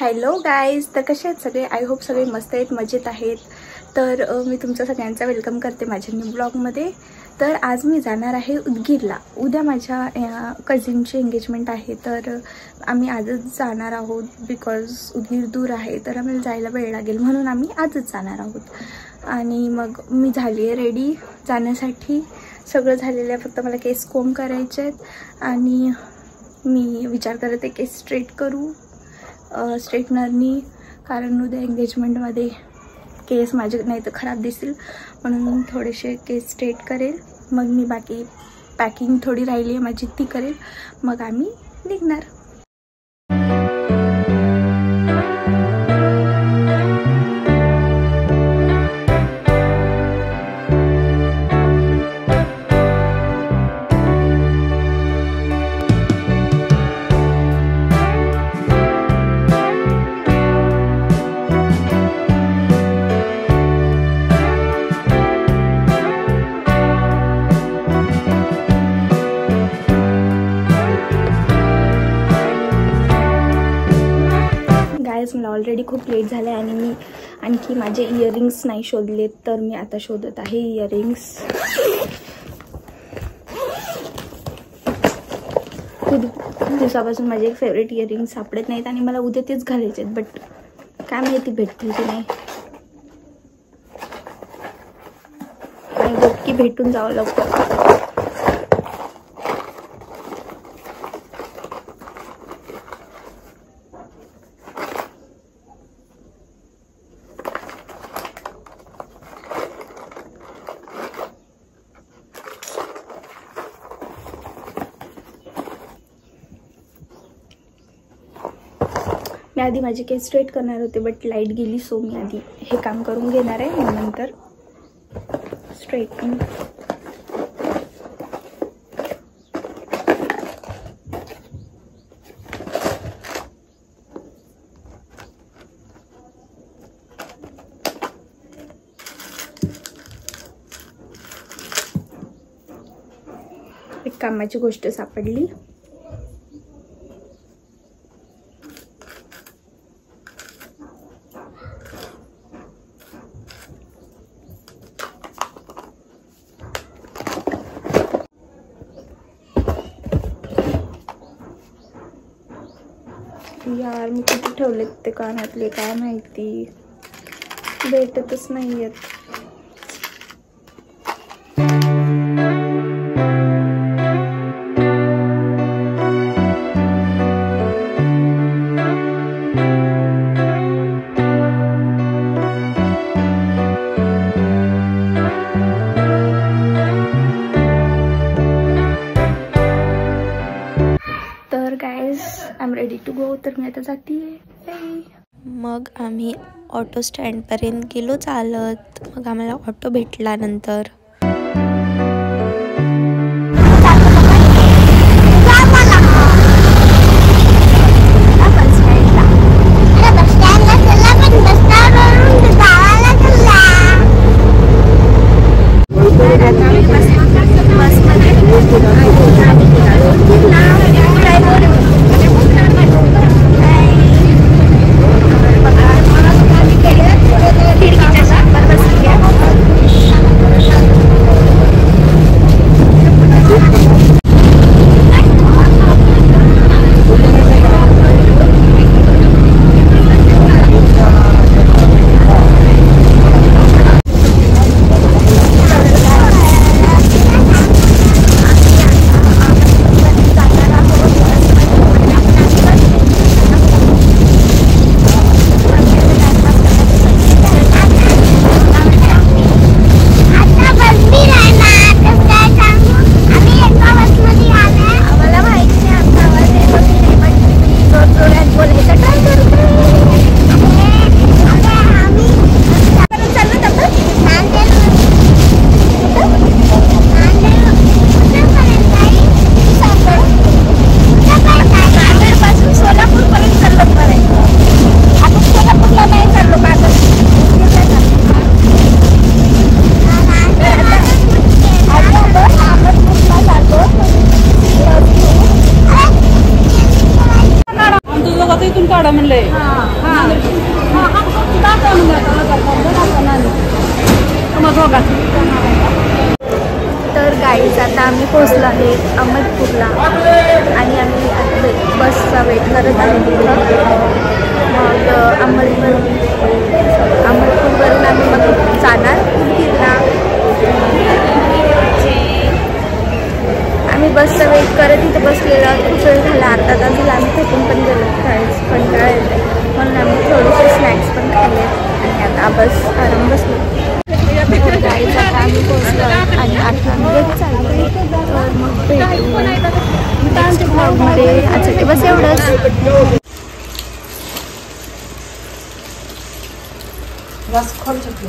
Hello guys, तर कसे आहेत सगळे? आय होप सगळे मस्त आहेत, मजेत आहेत. तर मी तुमचं सगळ्यांचा वेलकम करते माझ्या न्यू ब्लॉगमध्ये. तर आज मी जाणार आहे उदगीरला. उद्या माझ्या कझिनची एंगेजमेंट आहे, तर आम्ही आजच जाणार आहोत. बिकॉज उदगीर दूर आहे, तर आम्हाला जायला वेळ लागेल, म्हणून आम्ही आजच जाणार आहोत. आणि मग मी झाली आहे रेडी जाण्यासाठी. सगळं झालेलं आहे, फक्त मला केस कोंब करायचे आहेत. आणि मी विचार करते केस स्ट्रेट करू स्ट्रेटनरनी, कारण उद्या एंगेजमेंटमध्ये केस माझे नाही तर खराब दिसतील, म्हणून थोडेसे केस स्ट्रेट करेल. मग मी बाकी पॅकिंग थोडी राहिली आहे माझी ती करेल, मग आम्ही निघणार. मला ऑलरेडी खूप लेट झालं आहे आणि मी आणखी माझे इयरिंग्स नाही शोधलेत, तर मी आता शोधत आहे इयरिंग्स. खूप दिवसापासून माझे एक फेवरेट इयरिंग्स सापडत नाहीत आणि मला उद्या तेच घालायचे आहेत, बट काय माहिती भेटतील की नाही. आणि नक्की भेटून जावं लागतं. मी आधी माझे केस स्ट्रेट करणार होते, बट लाईट गेली, सो मी आधी हे काम करून घेणार आहे, मग नंतर स्ट्रेटनिंग. एक कामाची गोष्ट सापडली. यार मी कुठे ठेवलेत ते कानातले, काय माहिती, भेटतच नाही आहेत. तर guys I am ready to go. तर मी आता जाते. मग आम्ही ऑटो स्टँडपर्यंत गेलो चालत. मग आम्हाला ऑटो भेटला. नंतर म्हणले तर गाईज आता आम्ही पोहोचलो आहे अहमदपूरला आणि आम्ही आता बसचा वेट करत आहे तिथं. मग अहमदपूरवरून आम्ही मग जाणार उदगीरला. आम्ही बसचा वेट करत इथं बसलेला खूप वेळ झाला, अर्धा तास झाला. आम्ही थकून पण गेलो, काहीच कंटाळा येते म्हणून आम्ही थोडेसे स्नॅक्स पण खाल्ले आणि आता बस आराम बसलो. गाईज आता आम्ही पोहोचलो आणि आता आम्ही येत चाललो. तर मग भेटू नेक्स्ट ब्लॉगमध्ये. अच्छा ते बस एवढंच. रस खोल चुकी